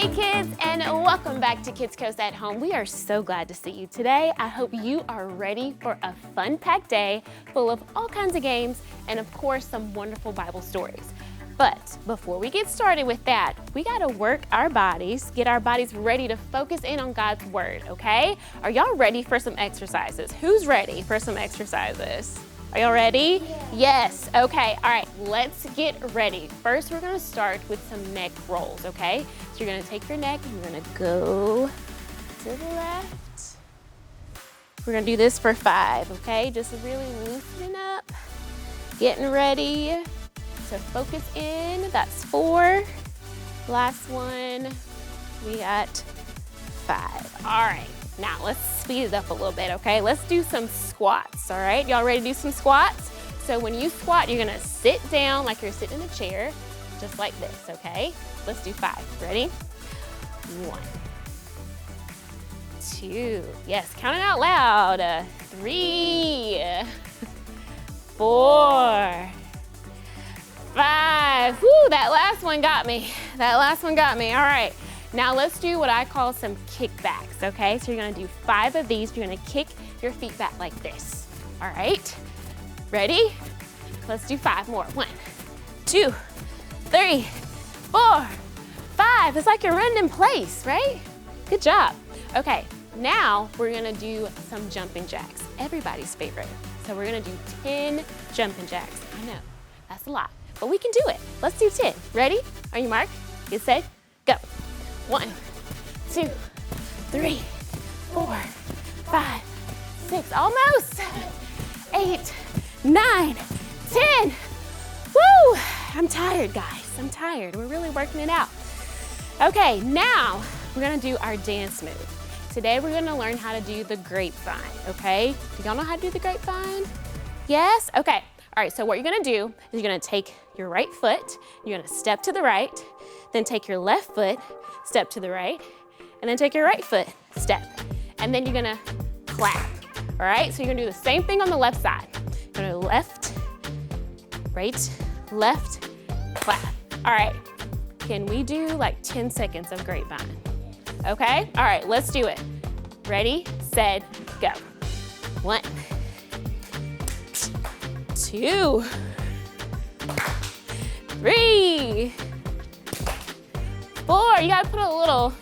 Hey kids, and welcome back to Kidscoast at Home. We are so glad to see you today. I hope you are ready for a fun-packed day full of all kinds of games and of course some wonderful Bible stories. But before we get started with that, we gotta work our bodies, get our bodies ready to focus in on God's Word, okay? Are y'all ready for some exercises? Who's ready for some exercises? Are y'all ready? Yeah. Yes, okay, all right, let's get ready. First, we're gonna start with some neck rolls, okay? So you're gonna take your neck and you're gonna go to the left. We're gonna do this for 5, okay? Just really loosening up, getting ready. So focus in, that's 4. Last one, we got 5. All right, now let's speed it up a little bit, okay? Let's do some squats, all right? Y'all ready to do some squats? So when you squat, you're gonna sit down like you're sitting in a chair, just like this, okay? Let's do 5, ready? 1, 2, yes, count it out loud. 3, 4, 5, whoo, that last one got me. That last one got me, all right. Now let's do what I call some kickbacks, okay? So you're gonna do 5 of these. You're gonna kick your feet back like this, all right? Ready? Let's do 5 more. 1, 2, 3, 4, 5. It's like you're running in place, right? Good job. Okay, now we're gonna do some jumping jacks, everybody's favorite. So we're gonna do 10 jumping jacks. I know, that's a lot, but we can do it. Let's do 10. Ready? On your mark, get set, go. 1, 2, 3, 4, 5, 6, almost. 8, 9, 10. Woo! I'm tired, guys. I'm tired. We're really working it out. Okay, now we're gonna do our dance move. Today we're gonna learn how to do the grapevine, okay? Do y'all know how to do the grapevine? Yes? Okay. All right, so what you're gonna do is you're gonna take your right foot, you're gonna step to the right, then take your left foot, step to the right, and then take your right foot, step. And then you're gonna clap, all right? So you're gonna do the same thing on the left side. You're gonna left, right, left, clap. All right, can we do like 10 seconds of grapevine? Okay, all right, let's do it. Ready, set, go. 1, 2, 3, 4, you gotta put a little,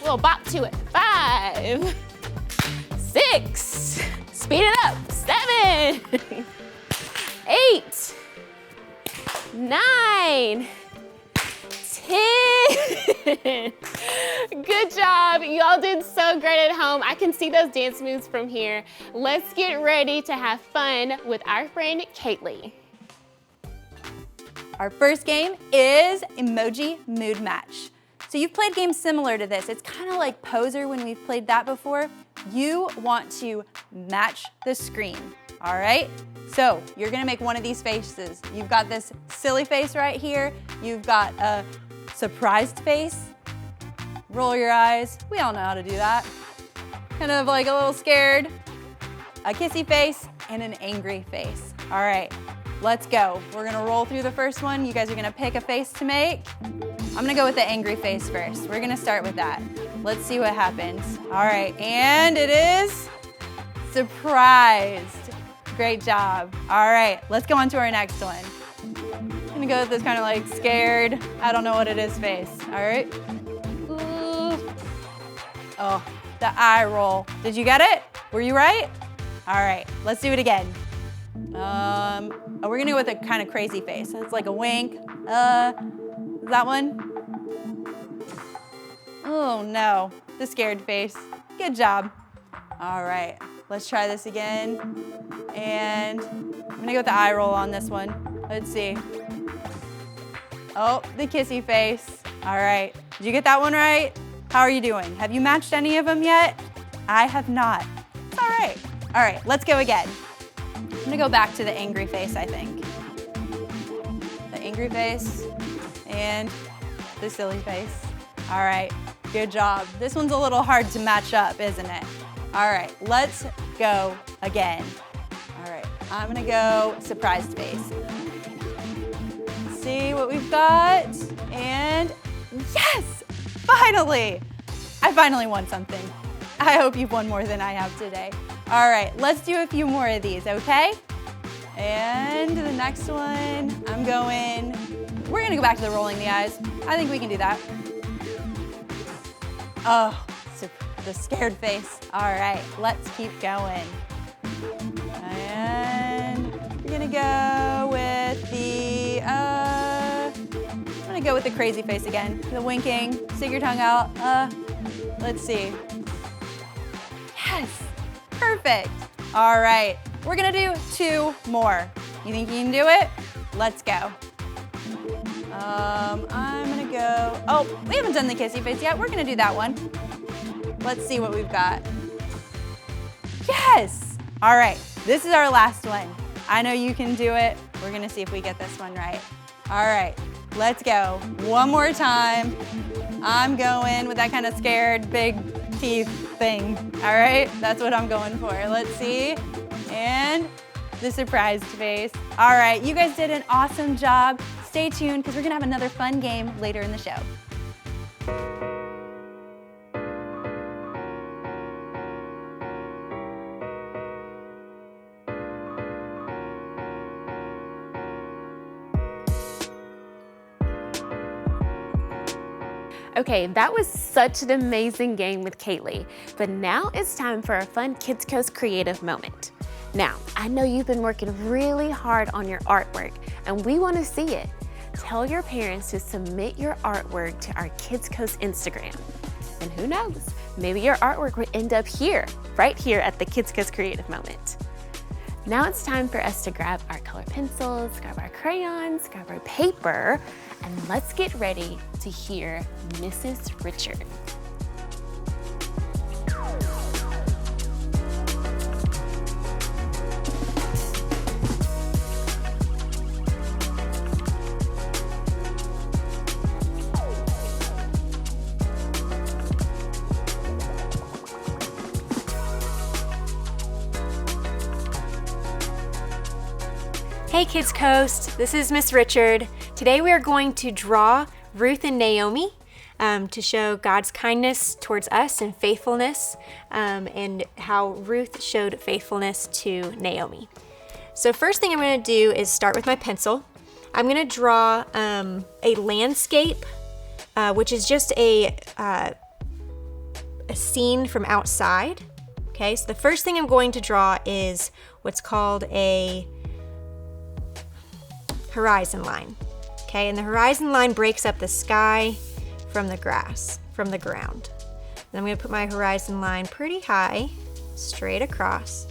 little bop to it. 5, 6, speed it up. 7, 8, 9, 10. Good job, y'all did so great at home. I can see those dance moves from here. Let's get ready to have fun with our friend Kaylee. Our first game is Emoji Mood Match. So you've played games similar to this. It's kind of like Poser when we've played that before. You want to match the screen, all right? So you're gonna make one of these faces. You've got this silly face right here. You've got a surprised face. Roll your eyes. We all know how to do that. Kind of like a little scared, a kissy face, and an angry face. All right. Let's go. We're gonna roll through the first one. You guys are gonna pick a face to make. I'm gonna go with the angry face first. We're gonna start with that. Let's see what happens. All right, and it is surprised. Great job. All right, let's go on to our next one. I'm gonna go with this kind of like scared, I don't know what it is face. All right. Ooh. Oh, the eye roll. Did you get it? Were you right? All right, let's do it again. We're gonna go with a kind of crazy face. It's like a wink. That one? Oh no, the scared face. Good job. All right, let's try this again. And I'm gonna go with the eye roll on this one. Let's see. Oh, the kissy face. All right, did you get that one right? How are you doing? Have you matched any of them yet? I have not. It's all right. All right, let's go again. I'm gonna go back to the angry face, I think. The angry face and the silly face. All right, good job. This one's a little hard to match up, isn't it? All right, let's go again. All right, I'm gonna go surprised face. See what we've got, and yes, Finally! I finally won something. I hope you've won more than I have today. All right, let's do a few more of these, okay? And the next one, we're gonna go back to the rolling the eyes. I think we can do that. Oh, the scared face. All right, let's keep going. And we're gonna go with the crazy face again. The winking, stick your tongue out. Let's see. Yes, perfect. All right, we're gonna do 2 more. You think you can do it? Let's go. I'm gonna go, oh, we haven't done the kissy face yet. We're gonna do that one. Let's see what we've got. Yes! All right, this is our last one. I know you can do it. We're gonna see if we get this one right. All right, let's go. One more time. I'm going with that kind of scared big teeth thing. All right, that's what I'm going for. Let's see. And the surprised face. All right, you guys did an awesome job. Stay tuned because we're gonna have another fun game later in the show. Okay, that was such an amazing game with Kaylee, but now it's time for a fun Kidscoast creative moment. Now, I know you've been working really hard on your artwork and we want to see it. Tell your parents to submit your artwork to our Kidscoast Instagram. And who knows, maybe your artwork would end up here, right here at the Kidscoast creative moment. Now it's time for us to grab our colored pencils, grab our crayons, grab our paper, and let's get ready to hear Mrs. Richard. Hey Kidscoast, this is Miss Richard. Today we are going to draw Ruth and Naomi to show God's kindness towards us and faithfulness, and how Ruth showed faithfulness to Naomi. So first thing I'm going to do is start with my pencil. I'm going to draw a landscape, which is just a scene from outside. Okay, so the first thing I'm going to draw is what's called a horizon line. Okay, and the horizon line breaks up the sky from the grass, from the ground. And I'm going to put my horizon line pretty high, straight across.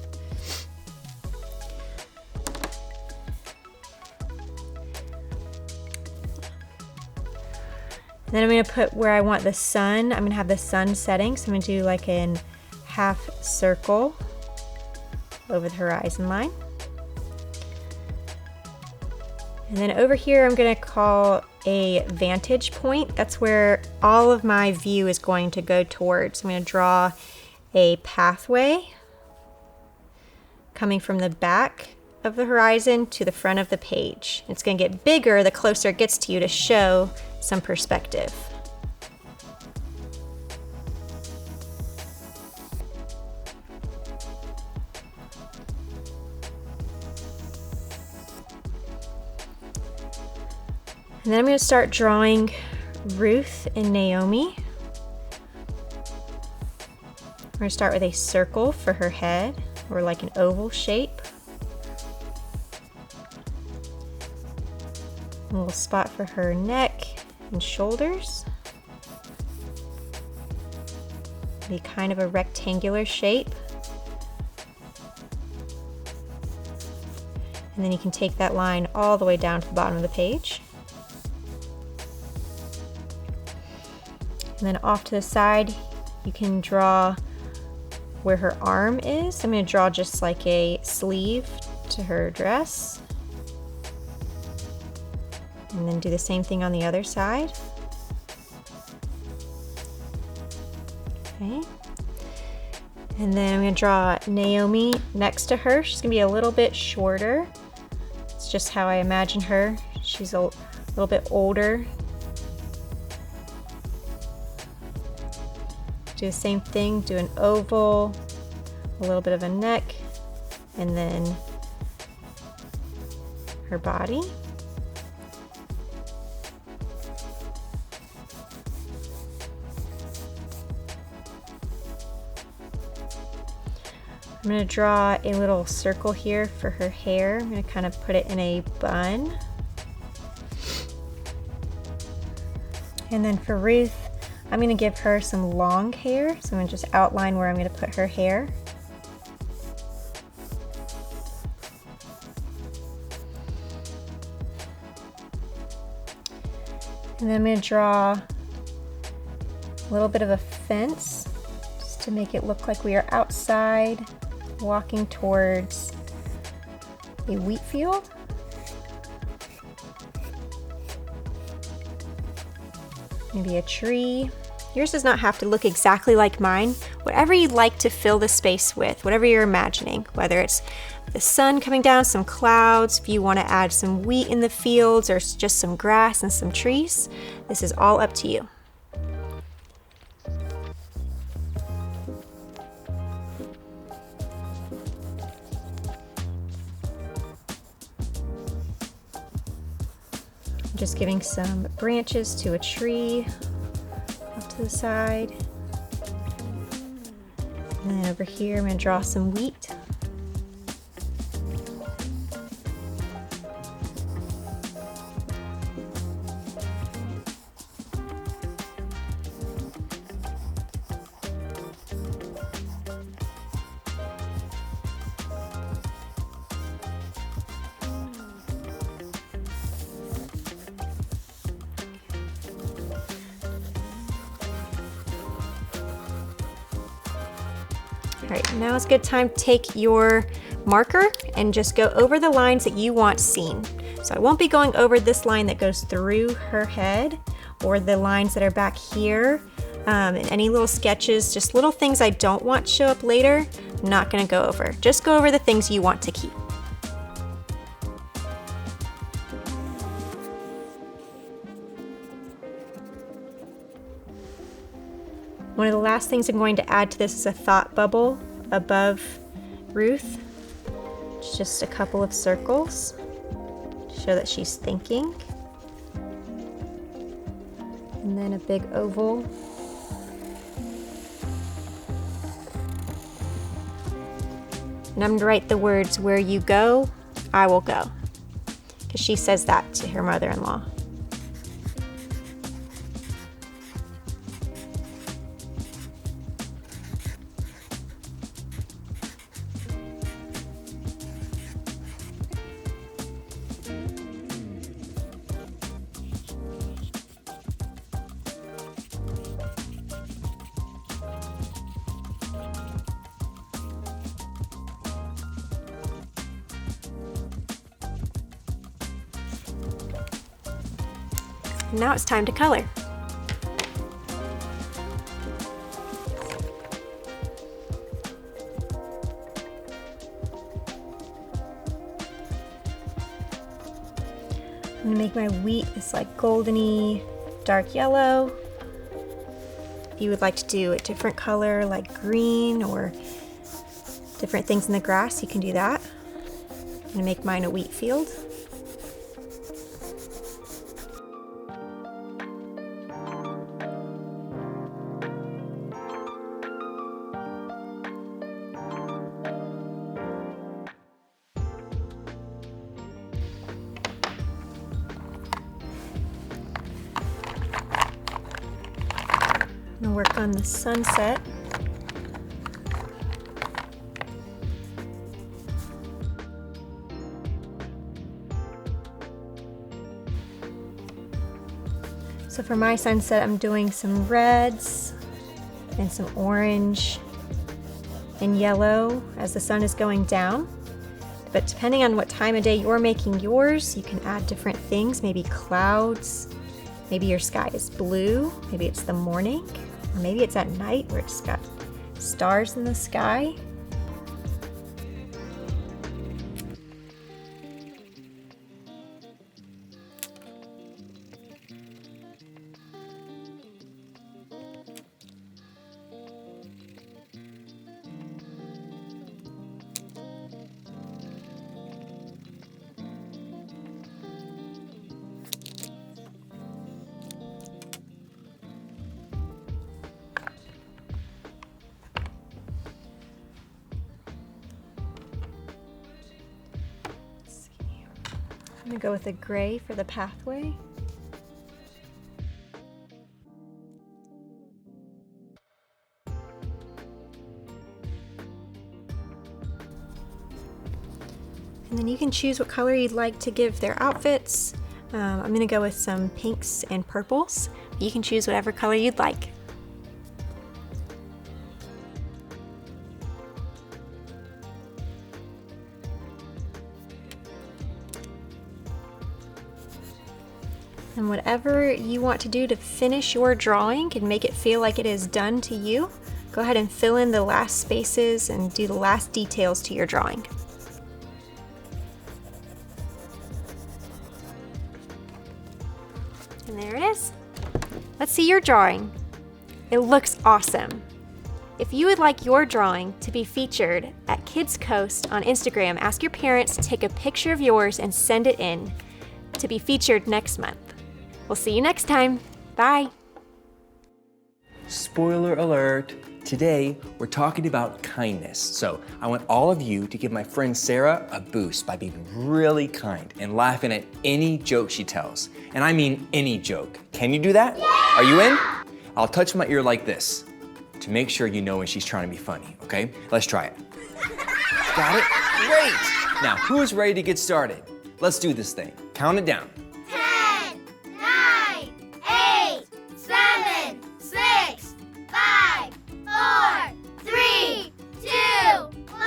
And then I'm going to put where I want the sun. I'm going to have the sun setting, so I'm going to do like a half circle over the horizon line. And then over here, I'm going to call a vantage point. That's where all of my view is going to go towards. I'm going to draw a pathway coming from the back of the horizon to the front of the page. It's going to get bigger the closer it gets to you to show some perspective. And then I'm going to start drawing Ruth and Naomi. We're going to start with a circle for her head, or like an oval shape. A little spot for her neck and shoulders. Be kind of a rectangular shape. And then you can take that line all the way down to the bottom of the page. And then off to the side, you can draw where her arm is. I'm going to draw just like a sleeve to her dress. And then do the same thing on the other side. Okay. And then I'm going to draw Naomi next to her. She's going to be a little bit shorter. It's just how I imagine her. She's a little bit older. Do the same thing, do an oval, a little bit of a neck, and then her body. I'm going to draw a little circle here for her hair. I'm going to kind of put it in a bun. And then for Ruth, I'm going to give her some long hair. So I'm going to just outline where I'm going to put her hair. And then I'm going to draw a little bit of a fence just to make it look like we are outside walking towards a wheat field. Maybe a tree. Yours does not have to look exactly like mine. Whatever you'd like to fill the space with, whatever you're imagining, whether it's the sun coming down, some clouds, if you want to add some wheat in the fields or just some grass and some trees, this is all up to you. Just giving some branches to a tree off to the side. And then over here, I'm going to draw some wheat. All right, now it's a good time to take your marker and just go over the lines that you want seen. So I won't be going over this line that goes through her head or the lines that are back here, and any little sketches, just little things I don't want to show up later, I'm not gonna go over. Just go over the things you want to keep. One of the last things I'm going to add to this is a thought bubble above Ruth. It's just a couple of circles to show that she's thinking. And then a big oval. And I'm going to write the words, "Where you go, I will go," because she says that to her mother-in-law. Now it's time to color. I'm gonna make my wheat this like goldeny dark yellow. If you would like to do a different color like green or different things in the grass, you can do that. I'm gonna make mine a wheat field. I'm gonna work on the sunset. So for my sunset, I'm doing some reds and some orange and yellow as the sun is going down. But depending on what time of day you're making yours, you can add different things, maybe clouds, maybe your sky is blue, maybe it's the morning, or maybe it's at night where it's got stars in the sky. I'm gonna go with a gray for the pathway. And then you can choose what color you'd like to give their outfits. I'm gonna go with some pinks and purples. You can choose whatever color you'd like. And whatever you want to do to finish your drawing and make it feel like it is done to you, go ahead and fill in the last spaces and do the last details to your drawing. And there it is. Let's see your drawing. It looks awesome. If you would like your drawing to be featured at Kidscoast on Instagram, ask your parents to take a picture of yours and send it in to be featured next month. We'll see you next time. Bye. Spoiler alert. Today, we're talking about kindness. So I want all of you to give my friend Sarah a boost by being really kind and laughing at any joke she tells. And I mean any joke. Can you do that? Yeah! Are you in? I'll touch my ear like this to make sure you know when she's trying to be funny, okay? Let's try it. Got it? Great! Now, who's ready to get started? Let's do this thing. Count it down. 10, 9, 8, 7, 6, 5, 4, 3, 2, 1.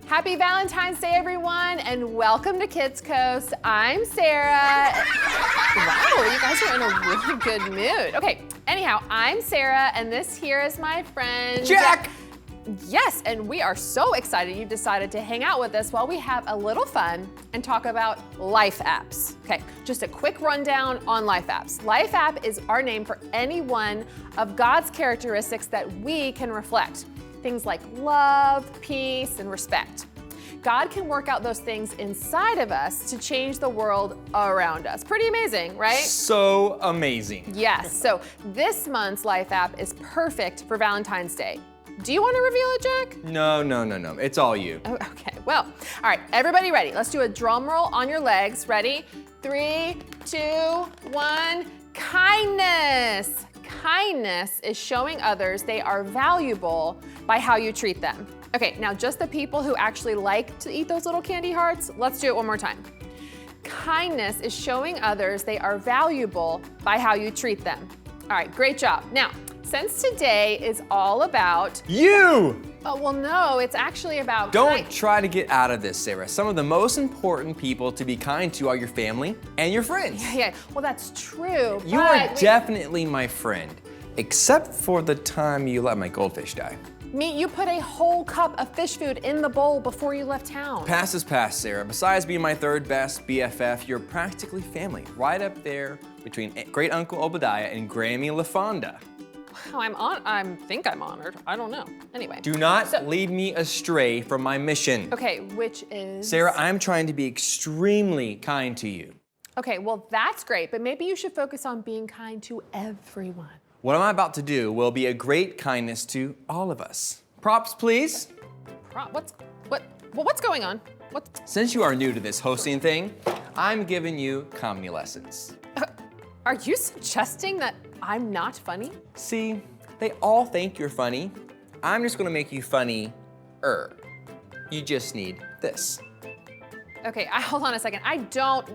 Happy Valentine's Day, everyone, and welcome to Kidscoast. I'm Sarah. Wow, you guys are in a really good mood. Okay, anyhow, I'm Sarah, and this here is my friend Jack! Yes, and we are so excited you decided to hang out with us while we have a little fun and talk about life apps. Okay, just a quick rundown on life apps. Life app is our name for any one of God's characteristics that we can reflect. Things like love, peace, and respect. God can work out those things inside of us to change the world around us. Pretty amazing, right? So amazing. Yes, so this month's life app is perfect for Valentine's Day. Do you want to reveal it, Jack? No. It's all you. Oh, okay, well, all right, everybody ready? Let's do a drum roll on your legs. Ready? 3, 2, 1, kindness. Kindness is showing others they are valuable by how you treat them. Okay, now just the people who actually like to eat those little candy hearts, let's do it one more time. Kindness is showing others they are valuable by how you treat them. All right, great job. Now, since today is all about you! Oh, well, no, it's actually about Don't try to get out of this, Sarah. Some of the most important people to be kind to are your family and your friends. Yeah, well, that's true. You are definitely my friend, except for the time you let my goldfish die. You put a whole cup of fish food in the bowl before you left town. Past is past, Sarah. Besides being my third best BFF, you're practically family, right up there between Great Uncle Obadiah and Grammy LaFonda. Wow, I think I'm honored. I don't know. Anyway. Do not lead me astray from my mission. Okay, which is? Sarah, I'm trying to be extremely kind to you. Okay, well, that's great, but maybe you should focus on being kind to everyone. What I'm about to do will be a great kindness to all of us. Props, please. What's going on? Since you are new to this hosting thing, I'm giving you comedy lessons. Are you suggesting that I'm not funny? See, they all think you're funny. I'm just gonna make you funny-er. You just need this. Okay, hold on a second. I don't.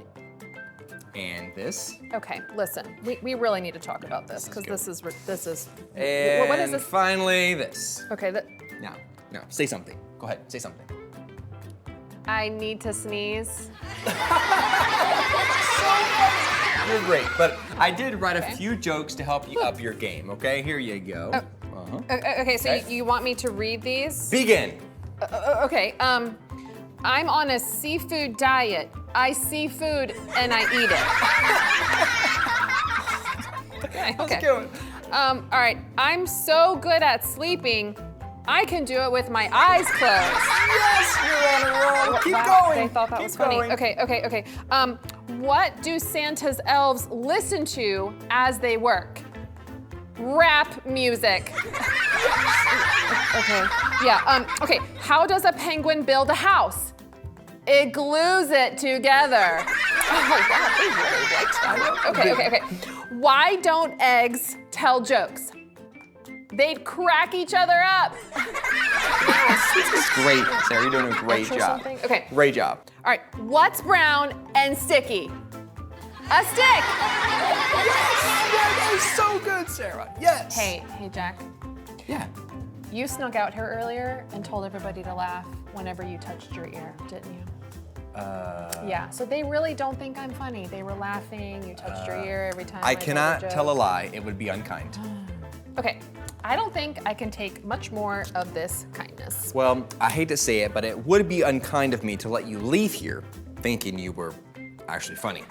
And this. Okay, listen, we really need to talk about this because this is. And what is this? Finally, this. Okay, Now, say something. Go ahead, say something. I need to sneeze. You're great, but I did write a few jokes to help you up your game, okay? Here you go. Okay, so you want me to read these? Begin. Okay, I'm on a seafood diet. I see food and I eat it. Okay. Let's go. All right, I'm so good at sleeping, I can do it with my eyes closed. Yes, you're on a roll. Keep Wow, going. They thought that was funny. Okay. What do Santa's elves listen to as they work? Rap music. Okay. Yeah. Okay. How does a penguin build a house? It glues it together. Oh, wow, they really liked that. Okay. Why don't eggs tell jokes? They'd crack each other up. This is great, Sarah. You're doing a great Or job. something? Okay. Great job. All right, what's brown and sticky? A stick. That is so good, Sarah. Yes. Hey, Jack. Yeah. You snuck out here earlier and told everybody to laugh whenever you touched your ear, didn't you? Yeah, so they really don't think I'm funny. They were laughing, you touched your ear every time. I told cannot a tell a joke. lie. It would be unkind. Okay, I don't think I can take much more of this kindness. Well, I hate to say it, but it would be unkind of me to let you leave here thinking you were actually funny.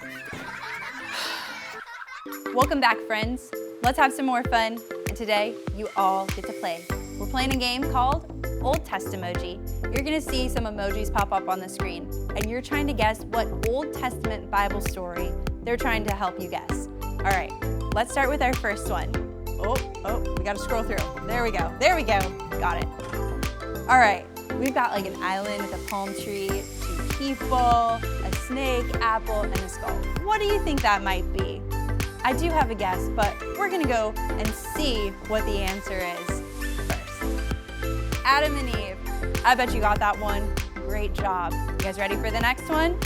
Welcome back, friends. Let's have some more fun. And today, you all get to play. We're playing a game called Old Testimoji. You're gonna see some emojis pop up on the screen, and you're trying to guess what Old Testament Bible story they're trying to help you guess. All right, let's start with our first one. Oh, we gotta scroll through. There we go, got it. All right, we've got like an island with a palm tree, 2 people, a snake, apple, and a skull. What do you think that might be? I do have a guess, but we're gonna go and see what the answer is first. Adam and Eve. I bet you got that one. Great job. You guys ready for the next one?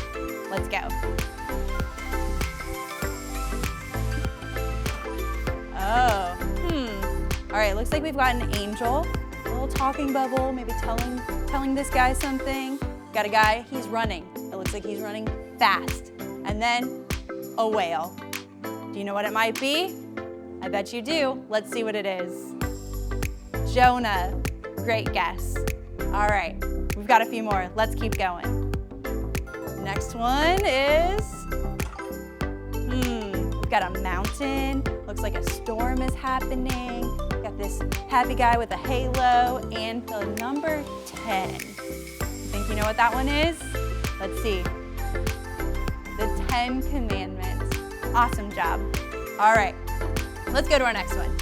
Let's go. Oh, All right, looks like we've got an angel, a little talking bubble, maybe telling this guy something. Got a guy, he's running. It looks like he's running fast. And then a whale. Do you know what it might be? I bet you do. Let's see what it is. Jonah. Great guess. All right, we've got a few more. Let's keep going. Next one is, we've got a mountain. Looks like a storm is happening. We've got this happy guy with a halo and the number 10. You think you know what that one is? Let's see. The 10 Commandments. Awesome job. All right, let's go to our next one.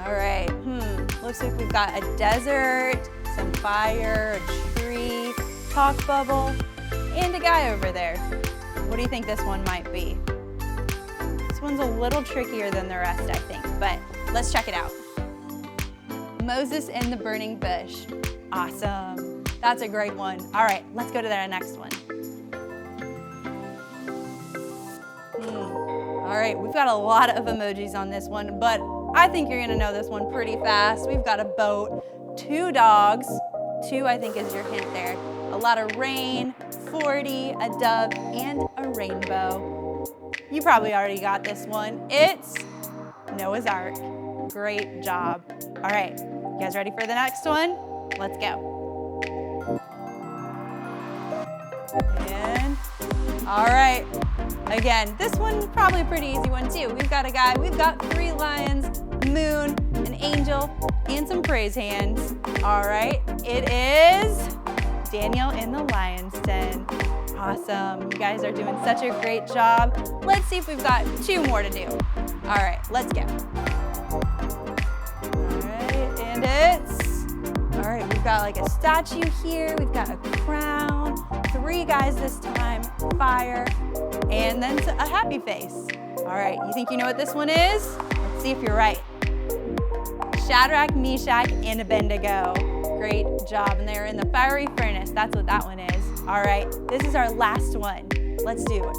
All right, looks like we've got a desert, some fire, a tree, talk bubble, and a guy over there. What do you think this one might be? This one's a little trickier than the rest, I think, but let's check it out. Moses in the burning bush. Awesome. That's a great one. All right, let's go to the next one. All right, we've got a lot of emojis on this one, but I think you're gonna know this one pretty fast. We've got a boat, 2 dogs, 2 I think is your hint there, a lot of rain, 40, a dove, and a rainbow. You probably already got this one. It's Noah's Ark. Great job. All right, you guys ready for the next one? Let's go. And, all right. Again, this one's probably a pretty easy one too. We've got a guy, we've got 3 lions, a moon, an angel, and some praise hands. All right, it is Daniel in the lion's den. Awesome, you guys are doing such a great job. Let's see if we've got 2 more to do. All right, let's go. All right, and all right, we've got like a statue here, we've got a crown, 3 guys this time, fire, and then a happy face. All right, you think you know what this one is? Let's see if you're right. Shadrach, Meshach, and Abednego. Great job, and they're in the fiery furnace. That's what that one is. All right, this is our last one. Let's do it.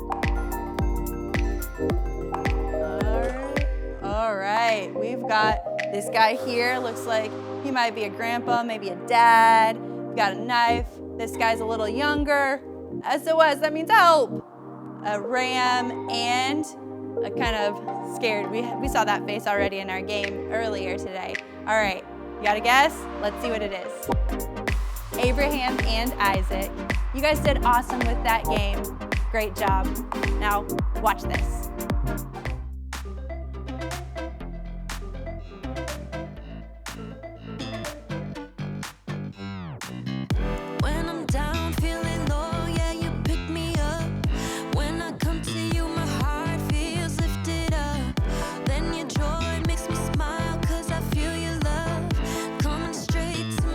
All right, we've got this guy here. Looks like he might be a grandpa, maybe a dad. We've got a knife. This guy's a little younger. SOS, that means help. A ram and a kind of scared. We saw that face already in our game earlier today. All right, you got a guess? Let's see what it is. Abraham and Isaac. You guys did awesome with that game. Great job. Now, watch this. When I'm down, feeling low, yeah, you pick me up. When I come to you, my heart feels lifted up. Then your joy makes me smile, 'cause I feel your love coming straight to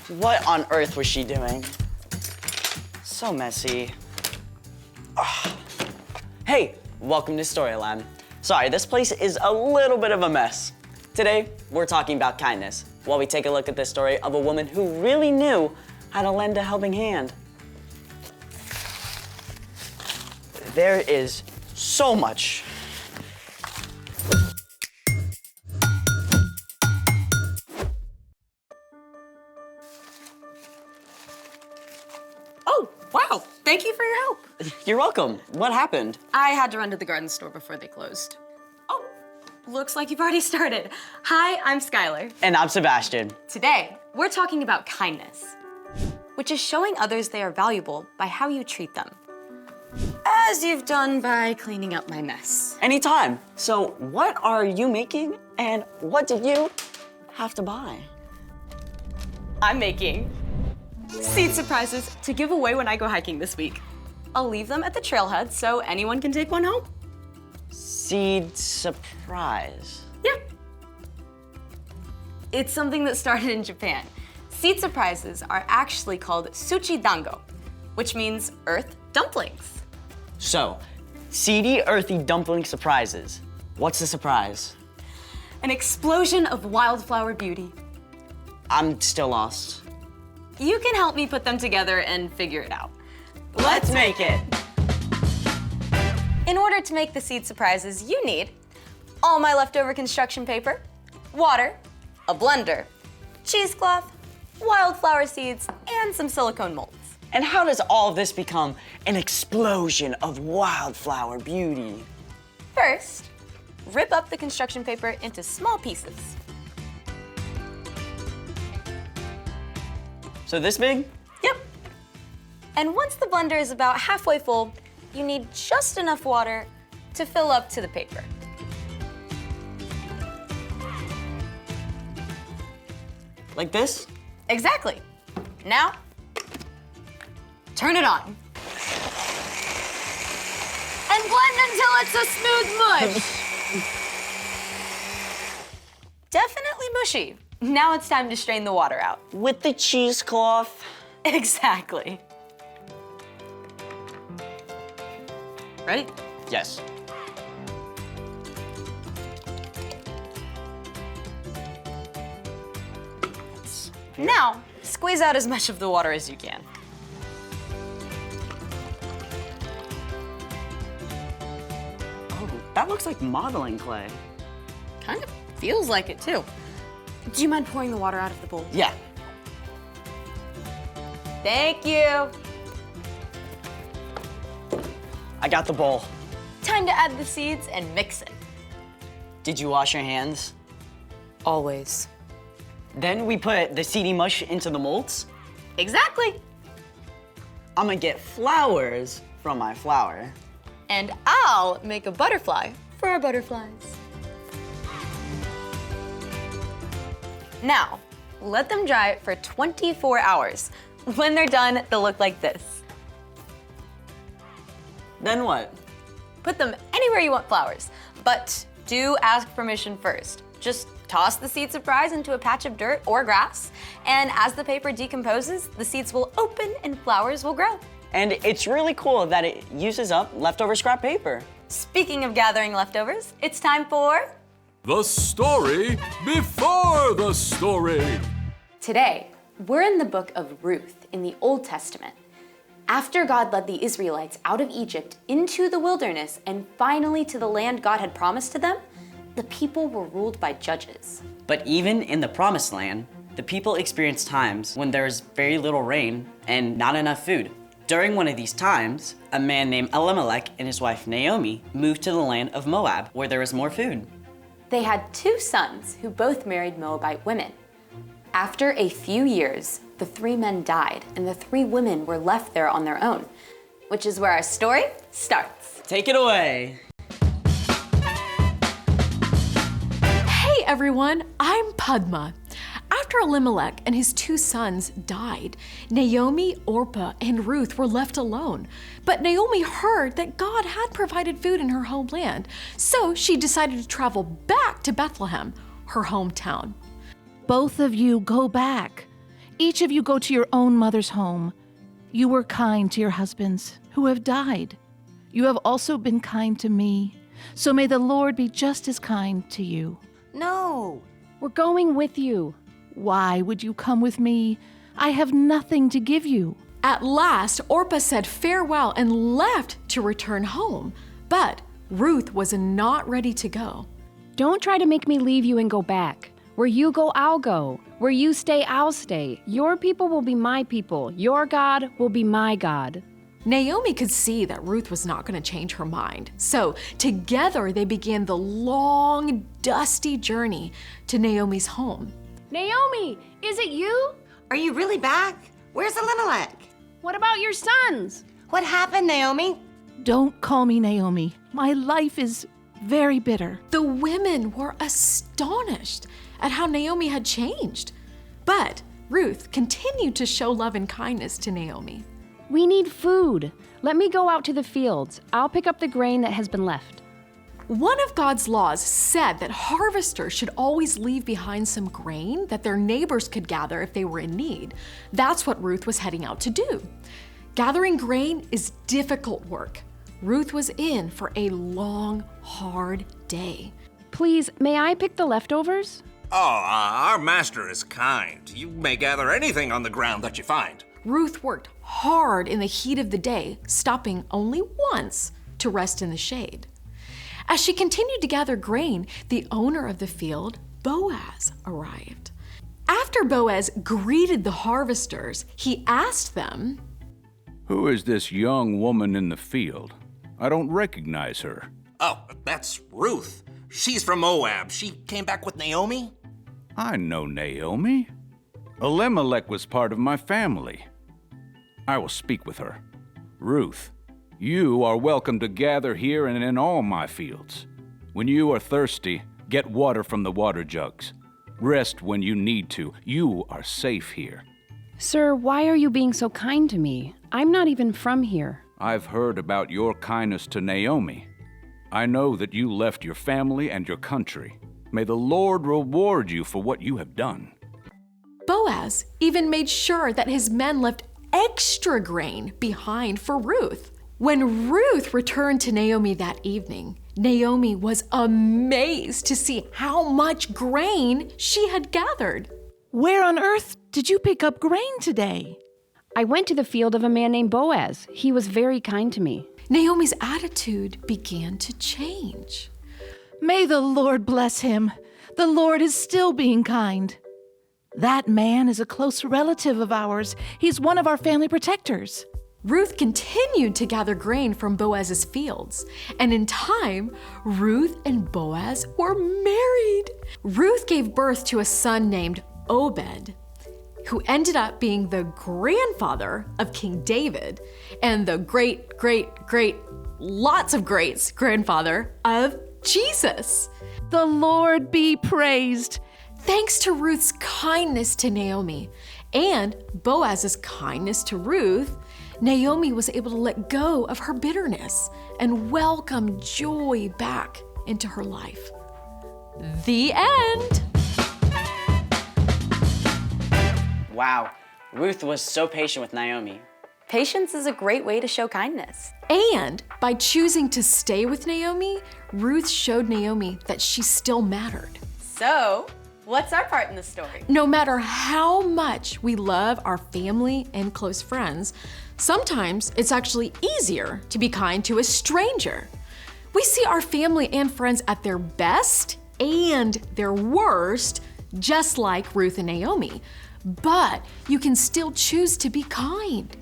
What on earth was she doing? So messy. Ugh. Hey, welcome to Storyland. Sorry, this place is a little bit of a mess. Today, we're talking about kindness, while we take a look at the story of a woman who really knew how to lend a helping hand. There is so much. Oh, wow. Thank you for your help. You're welcome. What happened? I had to run to the garden store before they closed. Oh, looks like you've already started. Hi, I'm Skylar. And I'm Sebastian. Today, we're talking about kindness, which is showing others they are valuable by how you treat them. As you've done by cleaning up my mess. Anytime. So what are you making and what did you have to buy? I'm making seed surprises to give away when I go hiking this week. I'll leave them at the trailhead so anyone can take one home. Seed surprise. Yeah. It's something that started in Japan. Seed surprises are actually called suchi dango, which means earth dumplings. So, seedy, earthy dumpling surprises. What's the surprise? An explosion of wildflower beauty. I'm still lost. You can help me put them together and figure it out. Let's make it. In order to make the seed surprises, you need all my leftover construction paper, water, a blender, cheesecloth, wildflower seeds, and some silicone molds. And how does all of this become an explosion of wildflower beauty? First, rip up the construction paper into small pieces. So this big? Yep. And once the blender is about halfway full, you need just enough water to fill up to the paper. Like this? Exactly. Now, turn it on. And blend until it's a smooth mush. Definitely mushy. Now it's time to strain the water out. With the cheesecloth? Exactly. Ready? Yes. Now, squeeze out as much of the water as you can. Oh, that looks like modeling clay. Kind of feels like it too. Do you mind pouring the water out of the bowl? Yeah. Thank you. I got the bowl. Time to add the seeds and mix it. Did you wash your hands? Always. Then we put the seedy mush into the molds. Exactly. I'm gonna get flowers from my flower. And I'll make a butterfly for our butterflies. Now, let them dry for 24 hours. When they're done, they'll look like this. Then what? Put them anywhere you want flowers, but do ask permission first. Just toss the seed surprise into a patch of dirt or grass, and as the paper decomposes, the seeds will open and flowers will grow. And it's really cool that it uses up leftover scrap paper. Speaking of gathering leftovers, it's time for The story before the story. Today, we're in the book of Ruth in the Old Testament. After God led the Israelites out of Egypt into the wilderness and finally to the land God had promised to them, the people were ruled by judges. But even in the promised land, the people experienced times when there's very little rain and not enough food. During one of these times, a man named Elimelech and his wife Naomi moved to the land of Moab, where there was more food. They had 2 sons who both married Moabite women. After a few years, the 3 men died and the 3 women were left there on their own, which is where our story starts. Take it away. Hey everyone, I'm Padma. After Elimelech and his 2 sons died, Naomi, Orpah, and Ruth were left alone. But Naomi heard that God had provided food in her homeland, so she decided to travel back to Bethlehem, her hometown. Both of you go back. Each of you go to your own mother's home. You were kind to your husbands who have died. You have also been kind to me. So may the Lord be just as kind to you. No. We're going with you. Why would you come with me? I have nothing to give you. At last, Orpah said farewell and left to return home. But Ruth was not ready to go. Don't try to make me leave you and go back. Where you go, I'll go. Where you stay, I'll stay. Your people will be my people. Your God will be my God. Naomi could see that Ruth was not going to change her mind. So together they began the long, dusty journey to Naomi's home. Naomi, is it you? Are you really back? Where's Elimelech? What about your sons? What happened, Naomi? Don't call me Naomi. My life is very bitter. The women were astonished at how Naomi had changed. But Ruth continued to show love and kindness to Naomi. We need food. Let me go out to the fields. I'll pick up the grain that has been left. One of God's laws said that harvesters should always leave behind some grain that their neighbors could gather if they were in need. That's what Ruth was heading out to do. Gathering grain is difficult work. Ruth was in for a long, hard day. Please, may I pick the leftovers? Oh, our master is kind. You may gather anything on the ground that you find. Ruth worked hard in the heat of the day, stopping only once to rest in the shade. As she continued to gather grain, the owner of the field, Boaz, arrived. After Boaz greeted the harvesters, he asked them, "Who is this young woman in the field? I don't recognize her." Oh, that's Ruth. She's from Moab. She came back with Naomi? I know Naomi. Elimelech was part of my family. I will speak with her. Ruth, you are welcome to gather here and in all my fields. When you are thirsty, get water from the water jugs. Rest when you need to. You are safe here. Sir, why are you being so kind to me? I'm not even from here. I've heard about your kindness to Naomi. I know that you left your family and your country. May the Lord reward you for what you have done. Boaz even made sure that his men left extra grain behind for Ruth. When Ruth returned to Naomi that evening, Naomi was amazed to see how much grain she had gathered. Where on earth did you pick up grain today? I went to the field of a man named Boaz. He was very kind to me. Naomi's attitude began to change. May the Lord bless him. The Lord is still being kind. That man is a close relative of ours. He's one of our family protectors. Ruth continued to gather grain from Boaz's fields, and in time, Ruth and Boaz were married. Ruth gave birth to a son named Obed, who ended up being the grandfather of King David and the lots of greats grandfather of Jesus. The Lord be praised. Thanks to Ruth's kindness to Naomi and Boaz's kindness to Ruth, Naomi was able to let go of her bitterness and welcome joy back into her life. The end. Wow, Ruth was so patient with Naomi. Patience is a great way to show kindness. And by choosing to stay with Naomi, Ruth showed Naomi that she still mattered. So, what's our part in the story? No matter how much we love our family and close friends, sometimes it's actually easier to be kind to a stranger. We see our family and friends at their best and their worst, just like Ruth and Naomi. But you can still choose to be kind,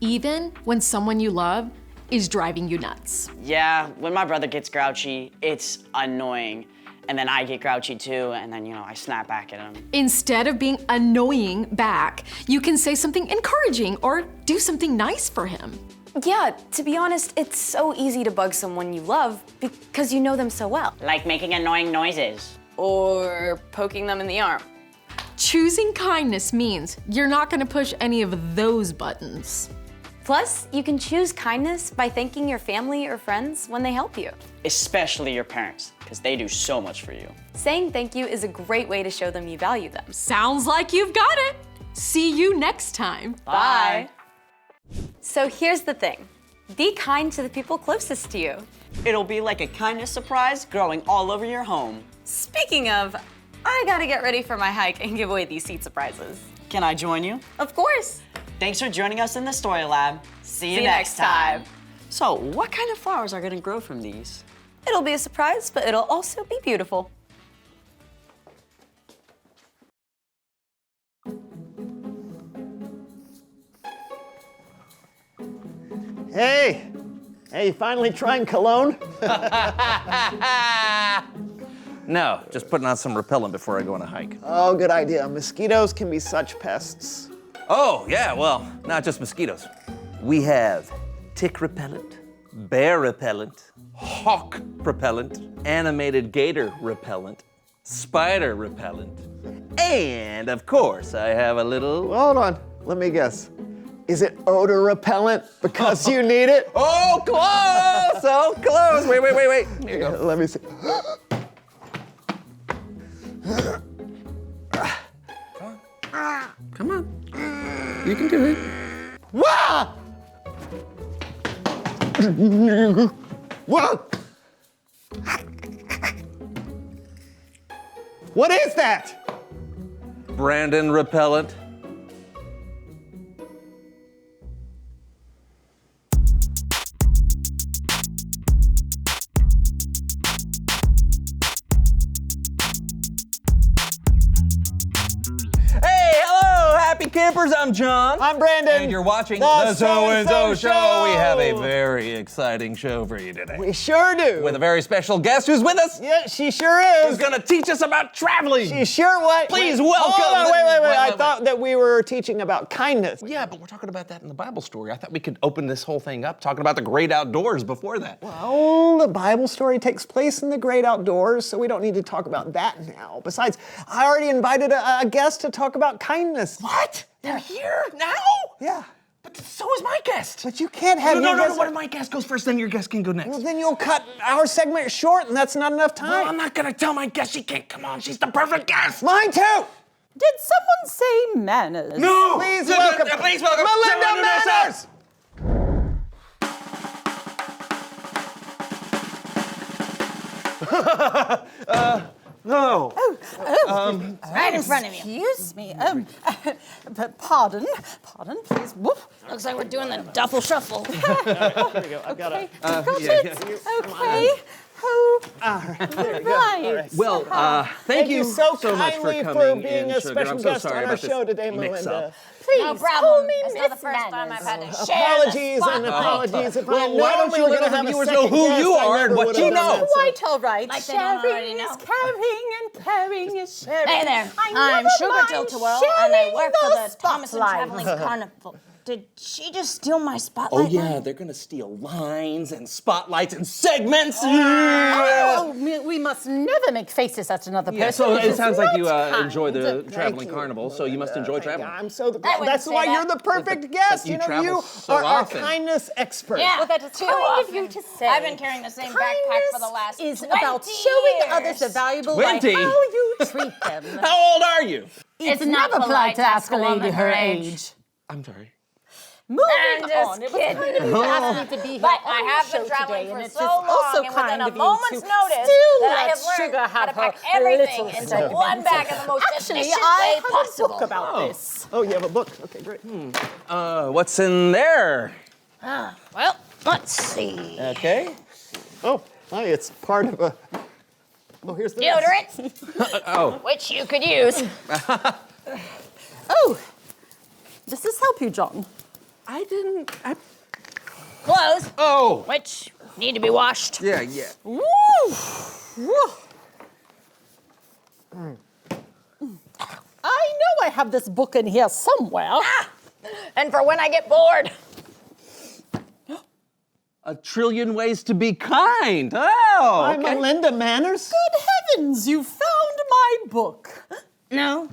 even when someone you love is driving you nuts. Yeah, when my brother gets grouchy, it's annoying. And then I get grouchy too, and then, I snap back at him. Instead of being annoying back, you can say something encouraging or do something nice for him. Yeah, to be honest, it's so easy to bug someone you love because you know them so well. Like making annoying noises. Or poking them in the arm. Choosing kindness means you're not gonna push any of those buttons. Plus, you can choose kindness by thanking your family or friends when they help you. Especially your parents, because they do so much for you. Saying thank you is a great way to show them you value them. Sounds like you've got it. See you next time. Bye. So here's the thing. Be kind to the people closest to you. It'll be like a kindness surprise growing all over your home. Speaking of, I gotta get ready for my hike and give away these seed surprises. Can I join you? Of course. Thanks for joining us in the Story Lab. See you next time. So, what kind of flowers are gonna grow from these? It'll be a surprise, but it'll also be beautiful. Hey, you finally trying cologne? No, just putting on some repellent before I go on a hike. Oh, good idea. Mosquitoes can be such pests. Oh, yeah, well, not just mosquitoes. We have tick repellent, bear repellent, hawk repellent, animated gator repellent, spider repellent, and of course, I have a little... Hold on, let me guess. Is it odor repellent because you need it? Oh, close! So close! Wait. Here you go. Let me see. Come on. You can do it. Wah! Whoa! What is that? Brandon repellent. Happy campers, I'm John. I'm Brandon. And you're watching The So-and-So Show. We have a very exciting show for you today. We sure do. With a very special guest who's with us. Yeah, she sure is. Who's gonna teach us about traveling. She sure what? Please welcome. Hold on, wait. I thought that we were teaching about kindness. Yeah, but we're talking about that in the Bible story. I thought we could open this whole thing up talking about the great outdoors before that. Well, the Bible story takes place in the great outdoors, so we don't need to talk about that now. Besides, I already invited a guest to talk about kindness. What? They're here now? Yeah. But so is my guest. But you can't have No, guest. what if my guest goes first, then your guest can go next? Well, then you'll cut our segment short, and that's not enough time. Well, I'm not gonna tell my guest she can't come on. She's the perfect guest. Mine too. Did someone say manners? No. Please welcome Melinda Manners. No. Right in front of you. Excuse me. Pardon, please. Whoop. Looks like we're doing the duffel shuffle. There we go. I've got it. Okay. Oh, right. Well, thank you so much for kindly coming for being in, a Sugar. special I'm so guest sorry on our about this show today, mix-up. Melinda. Please, No problem. call me It's Miss not the first time I've had to share the Apologies and spotlight. apologies. If Well, I why don't you let our viewers know who you are and what you know? Quite all right. Like they don't already Sharing know. is caring and caring is sharing. Hey there, I I'm never Sugar mind Tiltwell, and I work for the Thomason spotlight. Traveling Carnival. Did she just steal my Oh spotlight? yeah, they're gonna steal lines and spotlights and segments. Oh, we must never make faces at another person. Yeah, so it is sounds like you not enjoy the kind. traveling carnival, so you must enjoy traveling. I'm so wouldn't that's say why that. you're the perfect guest. you You know, travel you so are our often. kindness expert. Yeah, Well, that is too kind often. of you to say. I've been carrying the same backpack for the last is 20 about showing years. others the valuable 20? by how you treat them. How old are you? It's never not polite to ask a lady woman her age. I'm sorry. Moving I'm just on. It was kind of you to ask me to be here But on I the have show been traveling today, for and it's so just long, also and within kind a of you moment's to notice still that I let have learned Sugar how have to pack her everything little into segment. one bag in the most Actually, efficient I way have possible. a book about this. Oh, you have a book. Okay, great. What's in there? Well, let's see. Okay. Oh, hi, it's part of a. Oh, here's the Deodorant, Oh. which you could use. Oh, does this help you, John? I didn't. Clothes, Oh. which need to be washed. Yeah. Woo! Woo. I know I have this book in here somewhere. And for when I get bored. A trillion ways to be kind. Oh. I'm Okay. Melinda Manners. Good heavens, you found my book. No,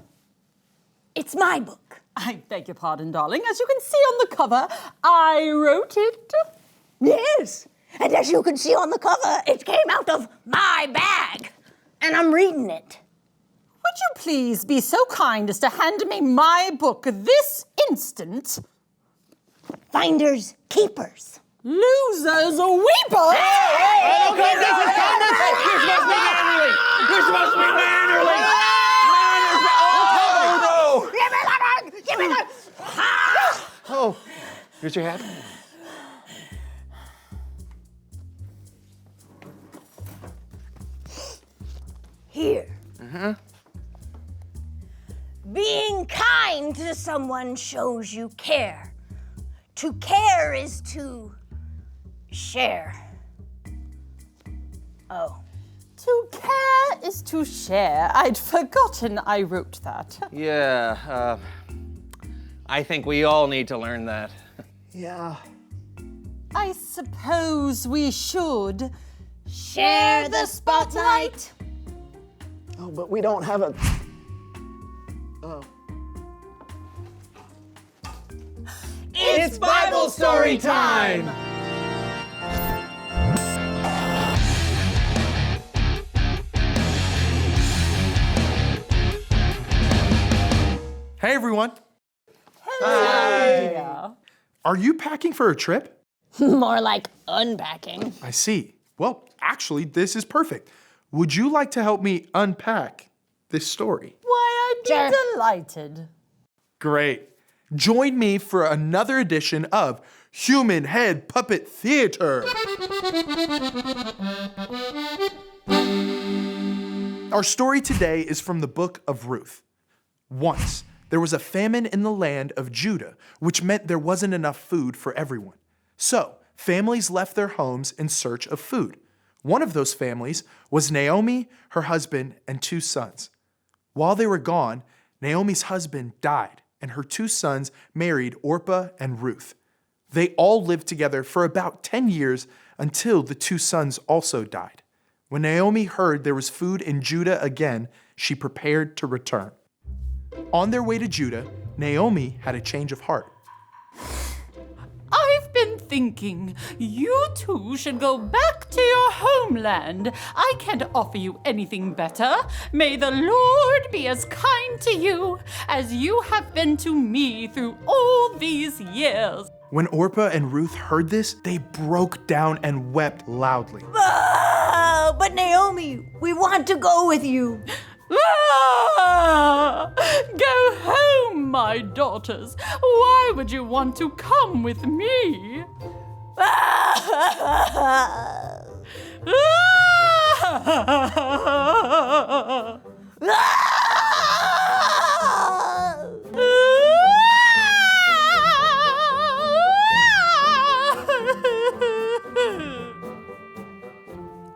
it's my book. I beg your pardon, darling. As you can see on the cover, I wrote it. Yes, and as you can see on the cover, it came out of my bag. And I'm reading it. Which you please be so kind as to hand me my book this instant? Finders, keepers. Losers, weepers! You're supposed to be mannerly! Give me that! Oh, here's your hat. Here. Being kind to someone shows you care. To care is to share. Oh. To care is to share. I'd forgotten I wrote that. Yeah, I think we all need to learn that. Yeah. I suppose we should share the spotlight. Oh, but we don't have a... Oh. It's Bible story time! Hey everyone. Hi. Are you packing for a trip? More like unpacking. I see. Well, actually, this is perfect. Would you like to help me unpack this story? Why, I'd be delighted. Great. Join me for another edition of Human Head Puppet Theater. Our story today is from the book of Ruth. Once, there was a famine in the land of Judah, which meant there wasn't enough food for everyone. So, families left their homes in search of food. One of those families was Naomi, her husband, and 2 sons. While they were gone, Naomi's husband died, and her 2 sons married Orpah and Ruth. They all lived together for about 10 years until the 2 sons also died. When Naomi heard there was food in Judah again, she prepared to return. On their way to Judah, Naomi had a change of heart. I've been thinking you two should go back to your homeland. I can't offer you anything better. May the Lord be as kind to you as you have been to me through all these years. When Orpah and Ruth heard this, they broke down and wept loudly. Oh, but Naomi, we want to go with you. Ah! Go home, my daughters. Why would you want to come with me?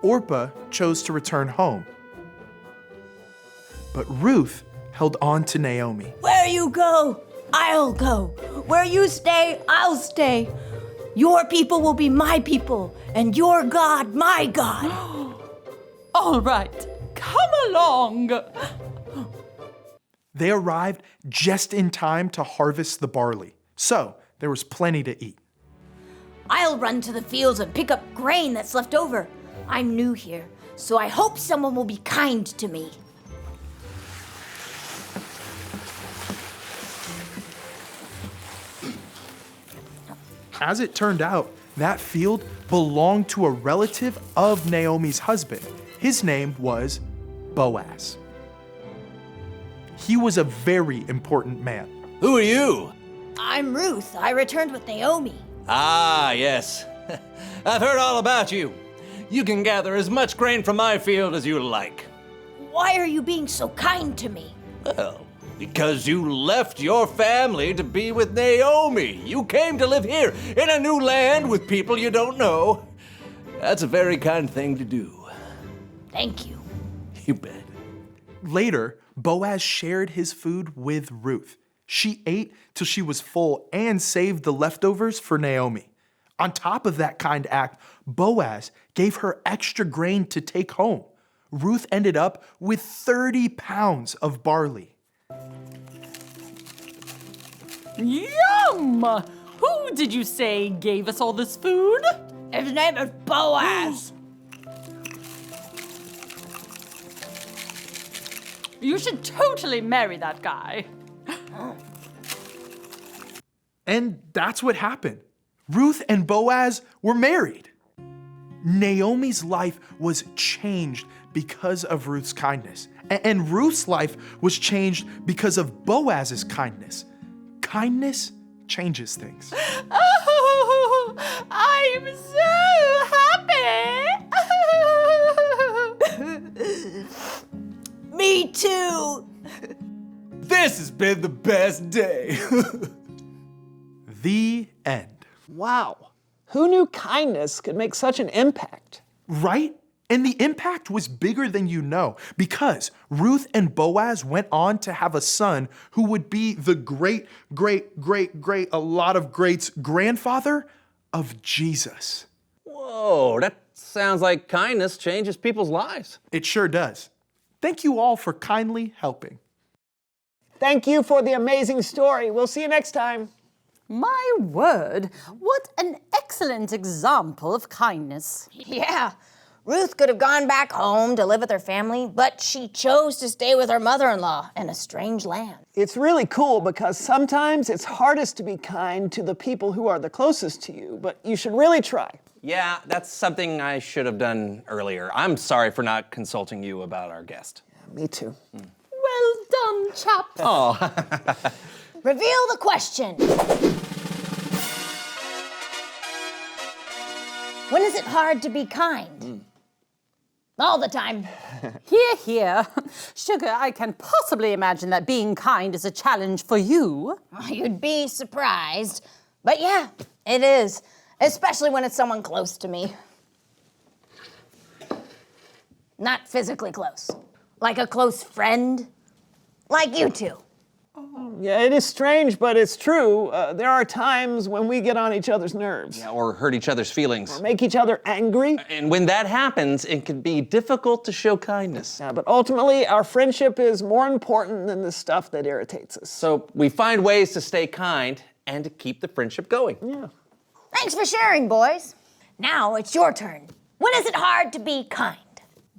Orpah chose to return home. But Ruth held on to Naomi. Where you go, I'll go. Where you stay, I'll stay. Your people will be my people, and your God, my God. All right, come along. They arrived just in time to harvest the barley, so there was plenty to eat. I'll run to the fields and pick up grain that's left over. I'm new here, so I hope someone will be kind to me. As it turned out, that field belonged to a relative of Naomi's husband. His name was Boaz. He was a very important man. Who are you? I'm Ruth. I returned with Naomi. Ah, yes. I've heard all about you. You can gather as much grain from my field as you like. Why are you being so kind to me? Well, because you left your family to be with Naomi. You came to live here in a new land with people you don't know. That's a very kind thing to do. Thank you. You bet. Later, Boaz shared his food with Ruth. She ate till she was full and saved the leftovers for Naomi. On top of that kind act, Boaz gave her extra grain to take home. Ruth ended up with 30 pounds of barley. Yum! Who did you say gave us all this food? His name is Boaz. You should totally marry that guy. And that's what happened. Ruth and Boaz were married. Naomi's life was changed because of Ruth's kindness. And Ruth's life was changed because of Boaz's kindness. Kindness changes things. Oh, I'm so happy. Me too. This has been the best day. The end. Wow. Who knew kindness could make such an impact? Right? And the impact was bigger than you know, because Ruth and Boaz went on to have a son who would be the great, a lot of greats grandfather of Jesus. Whoa, that sounds like kindness changes people's lives. It sure does. Thank you all for kindly helping. Thank you for the amazing story. We'll see you next time. My word, what an excellent example of kindness. Yeah. Ruth could have gone back home to live with her family, but she chose to stay with her mother-in-law in a strange land. It's really cool because sometimes it's hardest to be kind to the people who are the closest to you, but you should really try. Yeah, that's something I should have done earlier. I'm sorry for not consulting you about our guest. Me too. Well done, chap. Oh. Reveal the question. When is it hard to be kind? All the time. Hear, hear. Sugar, I can possibly imagine that being kind is a challenge for you. You'd be surprised. But yeah, it is. Especially when it's someone close to me. Not physically close. Like a close friend. Like you two. Yeah, it is strange, but it's true. There are times when we get on each other's nerves. Yeah, or hurt each other's feelings. Or make each other angry. And when that happens, it can be difficult to show kindness. Yeah, but ultimately, our friendship is more important than the stuff that irritates us. So we find ways to stay kind and to keep the friendship going. Yeah. Thanks for sharing, boys. Now it's your turn. When is it hard to be kind?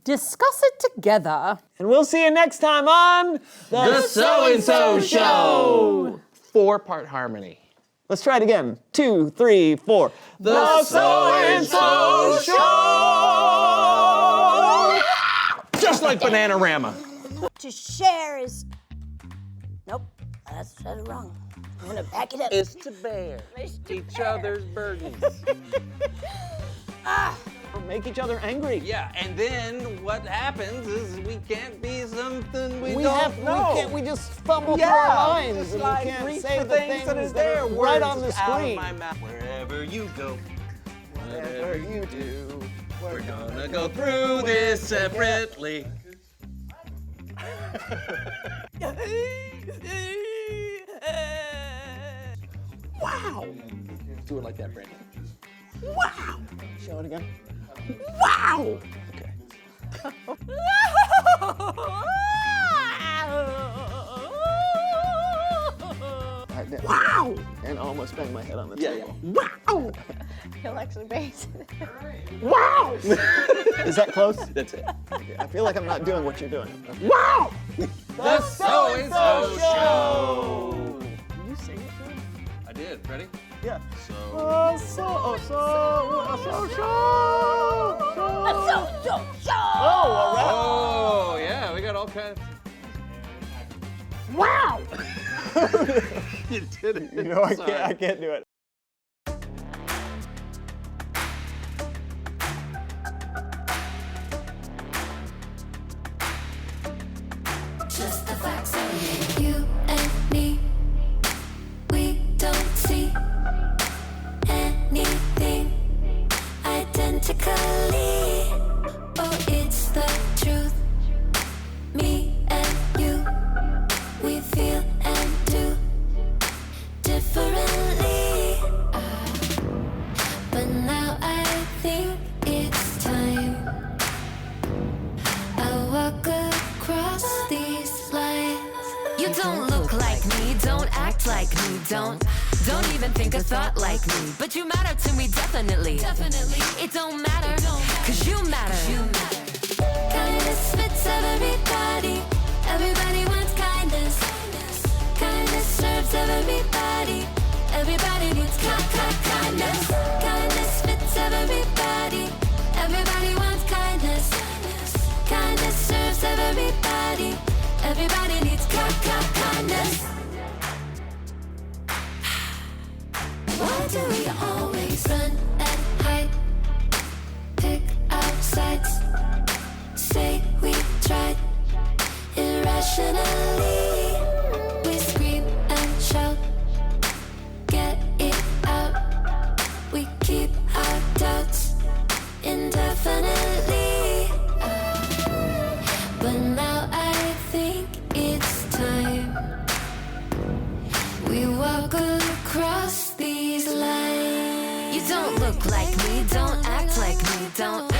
Discuss it together. And we'll see you next time on The So-and-So Show. 4-part harmony. Let's try it again. 2, 3, 4. The So-and-So Show. Just like Bananarama. To share is... Nope, I said it wrong. I'm gonna back it up. Is to bear each other's burdens. Or make each other angry. Yeah, and then what happens is we can't be something we don't have know. We just fumble through our lines. Just And like we can't reach say for the things that are there right on the Words out of screen. my mouth. Wherever you go, Whatever you do, we're gonna go through this separately. Wow! Do it like that, Brandon. Wow! Show it again. Wow! Okay. Wow! And I almost banged my head on the table. Wow! He'll actually base it. Wow! Is that close? That's it. Okay, I feel like I'm not doing what you're doing. Wow! The So-and-So Show! Did you sing it, John? I did. Ready? Yeah. So. So show. Oh, all right. Oh, yeah, we got all kinds. Wow! You did it. You know, I can't do it. Just the facts of you and me. We don't see anything identically. Oh, it's the truth. Me and you, we feel and do differently. But now I think it's time I walk across these lines. You don't look like me, don't act like me, don't even think a thought like me. But you matter to me, definitely. It don't matter, cause you matter. Kindness fits everybody, Everybody wants kindness. Kindness serves everybody. Everybody needs kindness. Kindness fits everybody. Everybody wants kindness. Kindness serves everybody. Everybody needs kindness. Why do we always run and hide? Pick our sides. Say we tried. Irrationally, we scream and shout. Get it out. We keep our doubts indefinitely. But now I think it's time we walk across these lines. You don't look like me, don't act like me, don't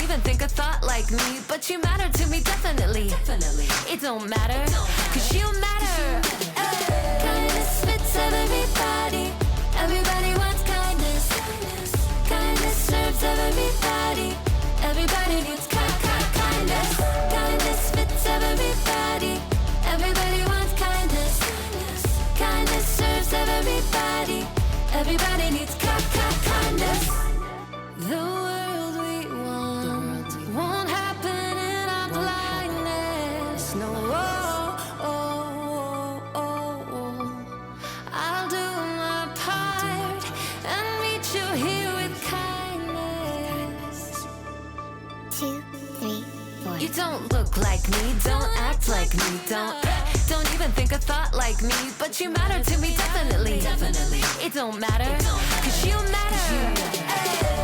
even think a thought like me, but you matter to me definitely. It don't matter, cause you matter. Kindness fits everybody. Everybody wants kindness. Kindness serves everybody. Everybody needs kindness. Kindness fits everybody. Everybody wants kindness. Kindness serves everybody. Everybody needs kindness. The world we want won't happen in our blindness. No, I'll do my part and meet you here with kindness. 2, 3, 4. You don't look like me, don't act like me, don't even think a thought like me, but you matter to me definitely. It don't matter, cause you matter.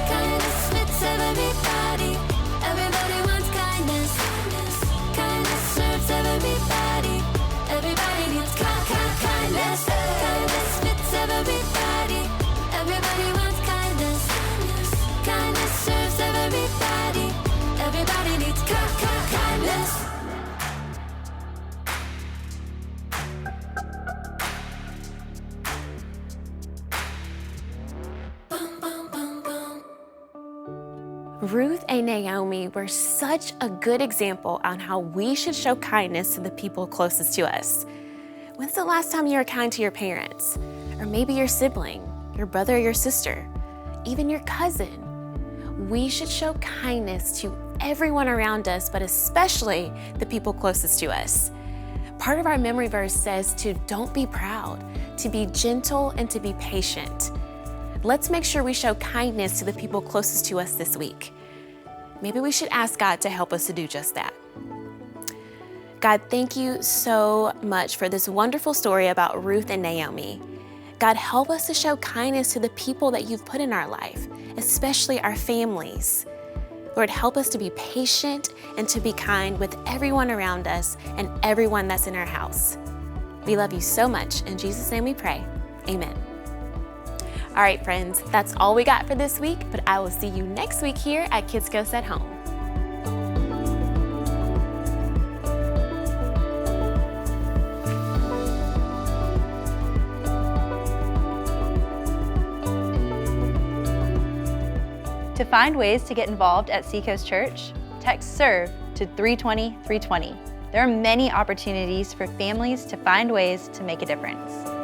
Kindness fits everybody. Everybody wants kindness. Kindness serves everybody. Everybody needs kindness. Kindness fits everybody. Everybody wants kindness. Kindness serves everybody. Everybody needs kindness. Ruth and Naomi were such a good example on how we should show kindness to the people closest to us. When's the last time you were kind to your parents? Or maybe your sibling, your brother or your sister, even your cousin? We should show kindness to everyone around us, but especially the people closest to us. Part of our memory verse says to don't be proud, to be gentle and to be patient. Let's make sure we show kindness to the people closest to us this week. Maybe we should ask God to help us to do just that. God, thank you so much for this wonderful story about Ruth and Naomi. God, help us to show kindness to the people that you've put in our life, especially our families. Lord, help us to be patient and to be kind with everyone around us and everyone that's in our house. We love you so much. In Jesus' name we pray. Amen. All right, friends, that's all we got for this week, but I will see you next week here at Kidscoast at Home. To find ways to get involved at Seacoast Church, text SERVE to 320 320. There are many opportunities for families to find ways to make a difference.